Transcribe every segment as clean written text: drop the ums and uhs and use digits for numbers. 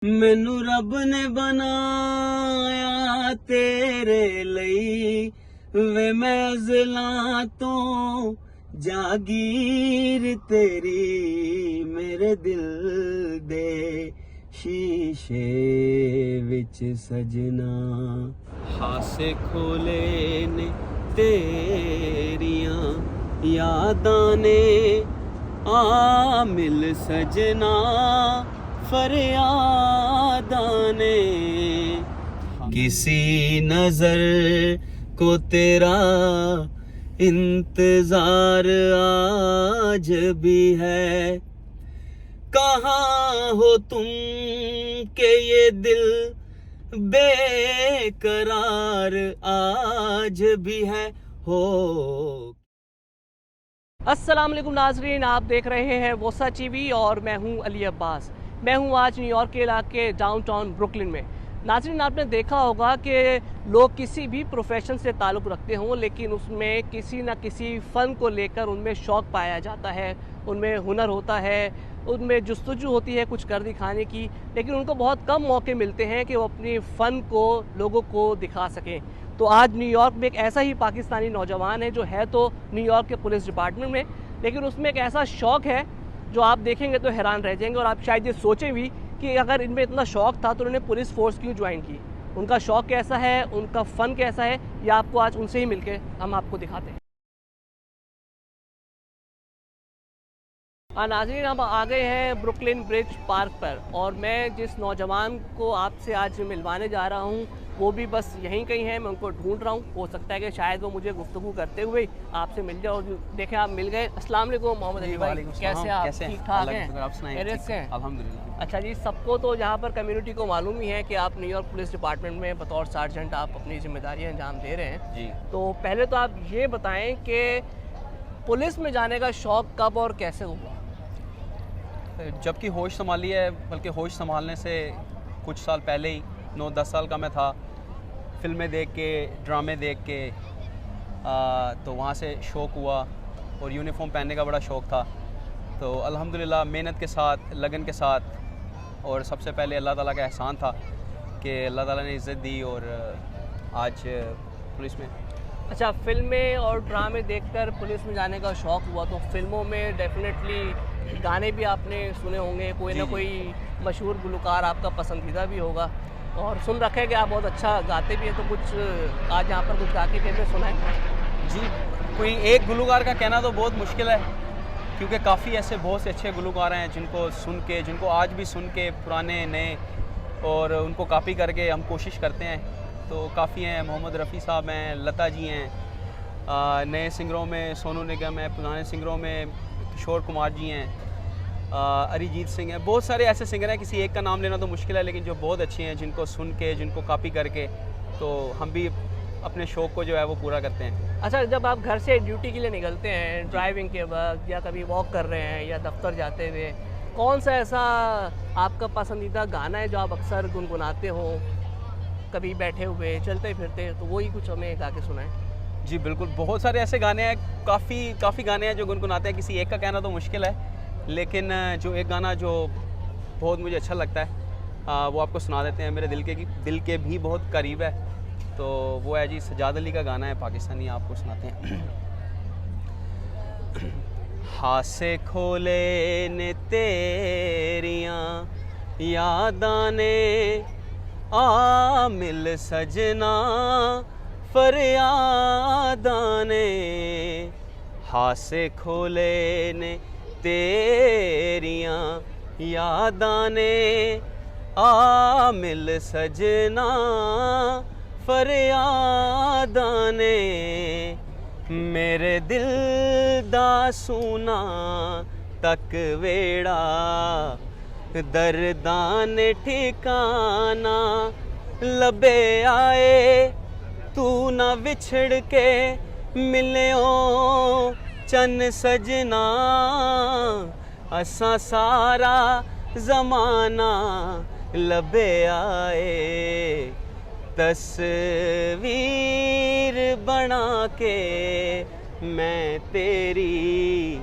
मैनू रब ने बनाया तेरे ਲਈ वे मैं ज़िला तो जागीर तेरी मेरे दिल दे शीशे विच सजना हासे खोले ने तेरियां यादां ने आ मिल सजना फरियादां ने किसी नजर को तेरा इंतजार आज भी है कहाँ हो तुम के ये दिल बेकरार आज भी है हो। अस्सलाम वालेकुम नाजरीन, आप देख रहे हैं वोसा टीवी और मैं हूं अली अब्बास। मैं हूं आज न्यूयॉर्क के इलाके डाउनटाउन ब्रुकलिन में। नाजरीन, आपने देखा होगा कि लोग किसी भी प्रोफेशन से ताल्लुक़ रखते हों लेकिन उसमें किसी न किसी फ़न को लेकर उनमें शौक़ पाया जाता है, उनमें हुनर होता है, उनमें जुस्तजू होती है कुछ कर दिखाने की, लेकिन उनको बहुत कम मौके मिलते हैं कि वो अपनी फ़न को लोगों को दिखा सकें। तो आज न्यूयॉर्क में एक ऐसा ही पाकिस्तानी नौजवान है जो है तो न्यूयॉर्क के पुलिस डिपार्टमेंट में, लेकिन उसमें एक ऐसा शौक़ है जो आप देखेंगे तो हैरान रह जाएंगे और आप शायद ये सोचें भी कि अगर इनमें इतना शौक़ था तो उन्होंने पुलिस फ़ोर्स क्यों ज्वाइन की। उनका शौक़ कैसा है, उनका फ़न कैसा है, यह आपको आज उनसे ही मिलके हम आपको दिखाते हैं। नाज़रीन, हम आ गए हैं ब्रुकलिन ब्रिज पार्क पर और मैं जिस नौजवान को आपसे आज मिलवाने जा रहा हूँ वो भी बस यहीं कहीं है। मैं उनको ढूंढ रहा हूँ, हो सकता है कि शायद वो मुझे गुफ्तगू करते हुए आपसे मिल जाए। और देखें, आप मिल गए। अस्सलाम वालेकुम मोहम्मद अली भाई, कैसे आप? ठीक ठाक हैं? खैरियत से हैं? अल्हम्दुलिल्लाह। अच्छा जी, सबको तो यहाँ पर कम्युनिटी को मालूम ही है कि आप न्यूयॉर्क पुलिस डिपार्टमेंट में बतौर सार्जेंट आप अपनी जिम्मेदारियाँ अंजाम दे रहे हैं जी। तो पहले तो आप ये बताएँ कि पुलिस में जाने का शौक़ कब और कैसे हुआ? जबकि होश संभाली है, बल्कि होश संभालने से कुछ साल पहले ही 9-10 साल का मैं था, फिल्में देख के, ड्रामे देख के तो वहाँ से शौक़ हुआ और यूनिफॉर्म पहनने का बड़ा शौक़ था। तो अल्हम्दुलिल्लाह मेहनत के साथ, लगन के साथ, और सबसे पहले अल्लाह ताला का एहसान था कि अल्लाह ताला ने इज़्ज़त दी और आज पुलिस में। अच्छा, फ़िल्में और ड्रामे देखकर पुलिस में जाने का शौक़ हुआ तो फ़िल्मों में डेफिनेटली गाने भी आपने सुने होंगे, कोई ना कोई मशहूर गुलकार आपका पसंदीदा भी होगा और सुन रखा है कि आप बहुत अच्छा गाते भी हैं। तो कुछ आज यहाँ पर कुछ गा के फिर सुनाएं। जी, कोई एक गुलकार का कहना तो बहुत मुश्किल है क्योंकि काफ़ी ऐसे बहुत से अच्छे गुलकार हैं जिनको आज भी सुन के पुराने नए और उनको कॉपी करके हम कोशिश करते हैं। तो काफ़ी हैं, मोहम्मद रफ़ी साहब हैं, लता जी हैं, नए सिंगरों में सोनू निगम है, पुराने सिंगरों में किशोर कुमार जी हैं, अरिजीत सिंह है। बहुत सारे ऐसे सिंगर हैं, किसी एक का नाम लेना तो मुश्किल है, लेकिन जो बहुत अच्छे हैं, जिनको सुन के, जिनको कॉपी करके तो हम भी अपने शौक़ को जो है वो पूरा करते हैं। अच्छा, जब आप घर से ड्यूटी के लिए निकलते हैं ड्राइविंग के वक्त या कभी वॉक कर रहे हैं या दफ्तर जाते हुए, कौन सा ऐसा आपका पसंदीदा गाना है जो आप अक्सर गुनगुनाते हो, कभी बैठे हुए, चलते फिरते? तो वही कुछ हमें गा के सुनाएं। जी बिल्कुल, बहुत सारे ऐसे गाने हैं, काफ़ी गाने हैं जो गुनगुनाते हैं। किसी एक का कहना तो मुश्किल है, लेकिन जो एक गाना जो बहुत मुझे अच्छा लगता है वो आपको सुना देते हैं। मेरे दिल के भी बहुत करीब है, तो वो है जी सजाद अली का गाना है, पाकिस्तानी, आपको सुनाते हैं। हासे खोले ने तेरियां यादां ने आ मिल सजना फरियादां ने हासे खोले ने तेरियां यादां ने आ मिल सजना फरियादां ने मेरे दिल दा सूना तक वेड़ा दर्दां ने ठिकाना लबे आए तू ना विछड़ के मिलियो चन सजना असा सारा ज़माना लबे आए तस्वीर बना के मैं तेरी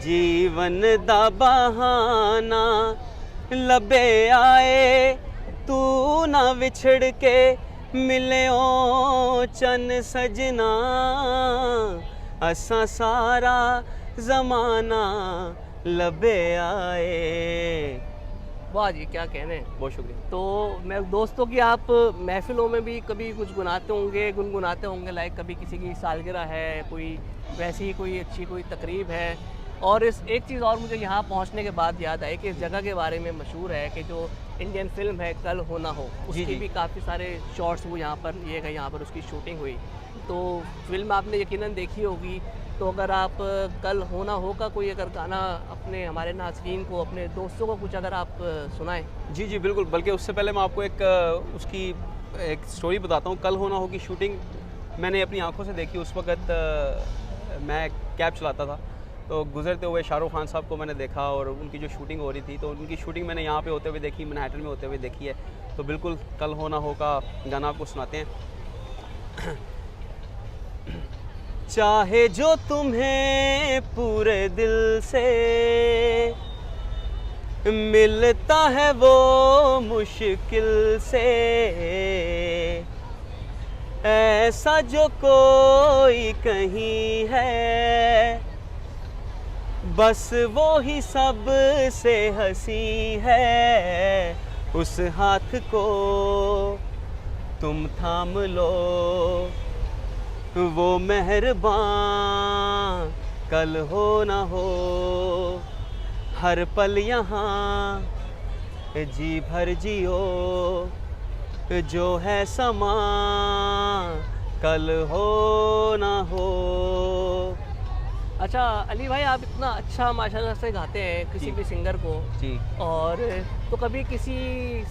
जीवन दा बहाना लबे आए तू ना विछड़ के मिलियो चन सजना असा सारा ज़माना लबे आए। वाह जी, क्या कहने। बहुत शुक्रिया। तो मैं दोस्तों की आप महफिलों में भी कभी कुछ गुनगुनाते होंगे, लाइक कभी किसी की सालगिरह है, कोई वैसी ही कोई अच्छी कोई तकरीब है। और इस एक चीज़ और मुझे यहाँ पहुँचने के बाद याद आई कि इस जगह के बारे में मशहूर है कि जो इंडियन फिल्म है कल हो ना हो, उसकी जी। भी काफ़ी सारे शॉट्स वो यहाँ पर लिए गए, यहाँ पर उसकी शूटिंग हुई। तो फिल्म आपने यकीनन देखी होगी। तो अगर आप कल हो ना हो का कोई अगर गाना अपने हमारे नाज़रीन को, अपने दोस्तों को कुछ अगर आप सुनाएं। जी जी बिल्कुल। बल्कि उससे पहले मैं आपको एक उसकी एक स्टोरी बताता हूँ। कल हो ना हो की शूटिंग मैंने अपनी आंखों से देखी। उस वक्त मैं कैब चलाता था, तो गुजरते हुए शाहरुख खान साहब को मैंने देखा और उनकी जो शूटिंग हो रही थी, तो उनकी शूटिंग मैंने यहाँ पे होते हुए देखी, मैनहट्टन में होते हुए देखी है। तो बिल्कुल कल हो ना हो का गाना आपको सुनाते हैं। चाहे जो तुम्हें पूरे दिल से मिलता है वो मुश्किल से, ऐसा जो कोई कहीं है बस वो ही सब से हंसी है। उस हाथ को तुम थाम लो, वो मेहरबान कल हो ना हो, हर पल यहाँ जी भर जियो, जो है समा कल हो ना हो। अच्छा अली भाई, आप इतना अच्छा माशाल्लाह से गाते हैं किसी जी। भी सिंगर को। जी। और तो कभी किसी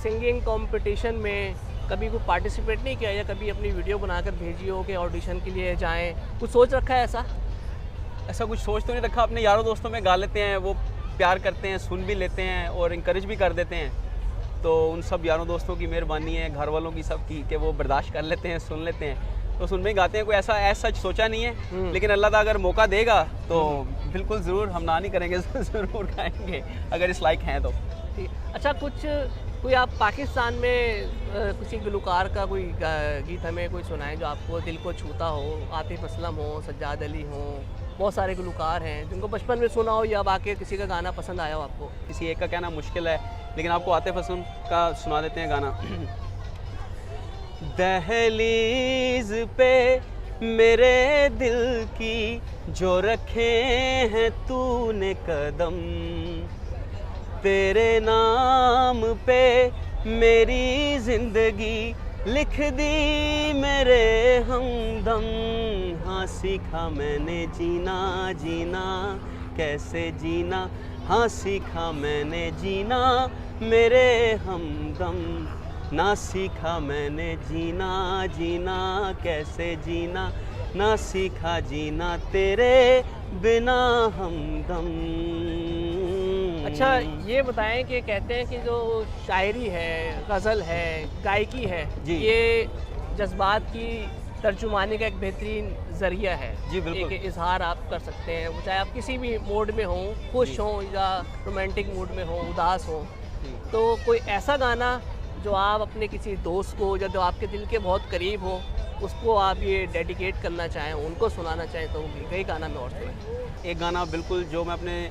सिंगिंग कंपटीशन में कभी कोई पार्टिसिपेट नहीं किया, या कभी अपनी वीडियो बनाकर भेजी हो कि ऑडिशन के लिए जाएं, कुछ सोच रखा है ऐसा? ऐसा कुछ सोच तो नहीं रखा। अपने यारों दोस्तों में गा लेते हैं, वो प्यार करते हैं, सुन भी लेते हैं और इंकरेज भी कर देते हैं। तो उन सब यारों दोस्तों की मेहरबानी है, घर वालों की सब की, कि वो बर्दाश्त कर लेते हैं, सुन लेते हैं, तो सुन में ही गाते हैं। कोई ऐसा सच सोचा नहीं है, लेकिन अल्लाह ताला अगर मौका देगा तो बिल्कुल ज़रूर, हम ना नहीं करेंगे, ज़रूर गाएंगे अगर इस लायक हैं तो। ठीक। अच्छा, कोई आप पाकिस्तान में किसी गुलकार का कोई गीत हमें कोई सुनाएं जो आपको दिल को छूता हो? आतिफ असलम हो, सज्जाद अली हो, बहुत सारे गुलकार हैं जिनको बचपन में सुना हो या वाकई किसी का गाना पसंद आया हो आपको। किसी एक का कहना मुश्किल है, लेकिन आपको आतिफ असलम का सुना देते हैं गाना। दहलीज पे मेरे दिल की जो रखे हैं तूने कदम, तेरे नाम पे मेरी जिंदगी लिख दी मेरे हमदम। हाँ सीखा मैंने जीना, जीना कैसे जीना, हाँ सीखा मैंने जीना मेरे हमदम। ना सीखा मैंने जीना, जीना कैसे जीना, ना सीखा जीना तेरे बिना हमदम। अच्छा ये बताएं कि कहते हैं कि जो शायरी है, गज़ल है, गायकी है, जी। ये जज्बात की तर्जुमानी का एक बेहतरीन ज़रिया है। जी, बिल्कुल। एक इजहार आप कर सकते हैं, वो चाहे आप किसी भी मूड में हों, खुश हों या रोमांटिक मूड में हों, उदास हों। तो कोई ऐसा गाना जो आप अपने किसी दोस्त को या जो आपके दिल के बहुत करीब हो, उसको आप ये डेडिकेट करना चाहें, उनको सुनाना चाहें, तो कई गाना में और सुनाएं। एक गाना बिल्कुल जो मैं अपने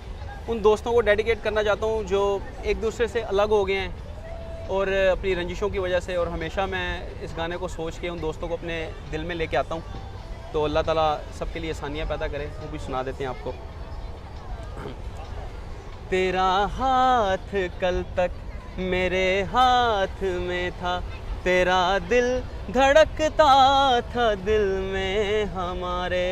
उन दोस्तों को डेडिकेट करना चाहता हूँ जो एक दूसरे से अलग हो गए हैं और अपनी रंजिशों की वजह से, और हमेशा मैं इस गाने को सोच के उन दोस्तों को अपने दिल में लेके आता हूँ। तो अल्लाह ताला सबके लिए आसानियाँ पैदा करे, वो भी सुना देते हैं आपको। तेरा हाथ कल तक मेरे हाथ में था, तेरा दिल धड़कता था दिल में हमारे।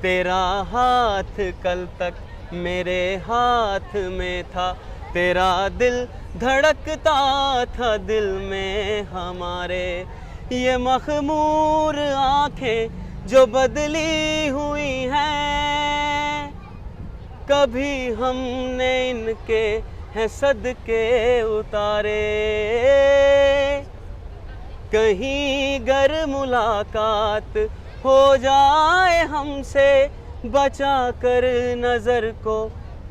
तेरा हाथ कल तक मेरे हाथ में था, तेरा दिल धड़कता था दिल में हमारे। ये मखमूर आँखें जो बदली हुई हैं, कभी हमने इनके हैं सदके उतारे। कहीं गर मुलाकात हो जाए हमसे, बचा कर नज़र को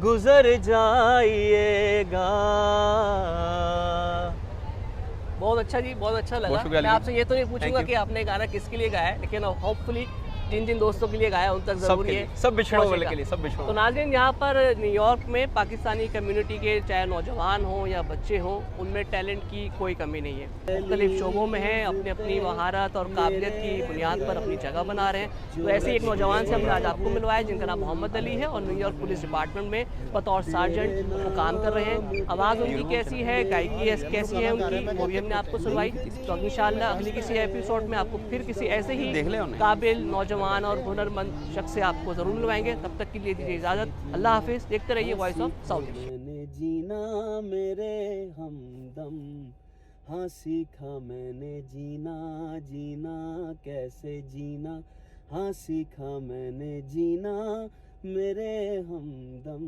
गुजर जाइएगा। बहुत अच्छा जी, बहुत अच्छा लगा। शुक्रिया मैं अली। आपसे ये तो नहीं पूछूंगा you. कि आपने गाना किसके लिए गाया है, लेकिन होपफुली जिन जिन दोस्तों के लिए गाया उन तक ज़रूरी है सब बिछड़ों वाले पहुंचेगा। के लिए, सब बिछड़ों तो नाज़रीन, यहाँ पर न्यूयॉर्क में पाकिस्तानी कम्युनिटी के चाहे नौजवान हों या बच्चे हों, उनमें टैलेंट की कोई कमी नहीं है। मुख्तलिफ शोबों में हैं, अपनी अपनी महारत और काबिलियत की बुनियाद पर अपनी जगह बना रहे हैं। तो ऐसे ही एक नौजवान से हमने आज आपको मिलवाया जिनका नाम मोहम्मद अली है और न्यूयॉर्क पुलिस डिपार्टमेंट में बतौर सार्जेंट वो काम कर रहे हैं। आवाज़ उनकी कैसी है, गायकी कैसी है उनकी, वो भी हमने आपको सुनवाई। तो इंशाल्लाह अगली किसी एपिसोड में आपको फिर किसी ऐसे ही देख ले उन्हें। काबिल नौजवान और हुनरमंद शख्स से आपको ज़रूर मिलवाएंगे। तब तक के लिए दीजिए इजाज़त। अल्लाह हाफिज़। देखते रहिए वॉइस ऑफ साउथ ईस्ट। मैंने जीना मेरे हमदम, हाँ सीखा मैंने जीना, जीना कैसे जीना, हाँ सीखा मैंने जीना मेरे हमदम।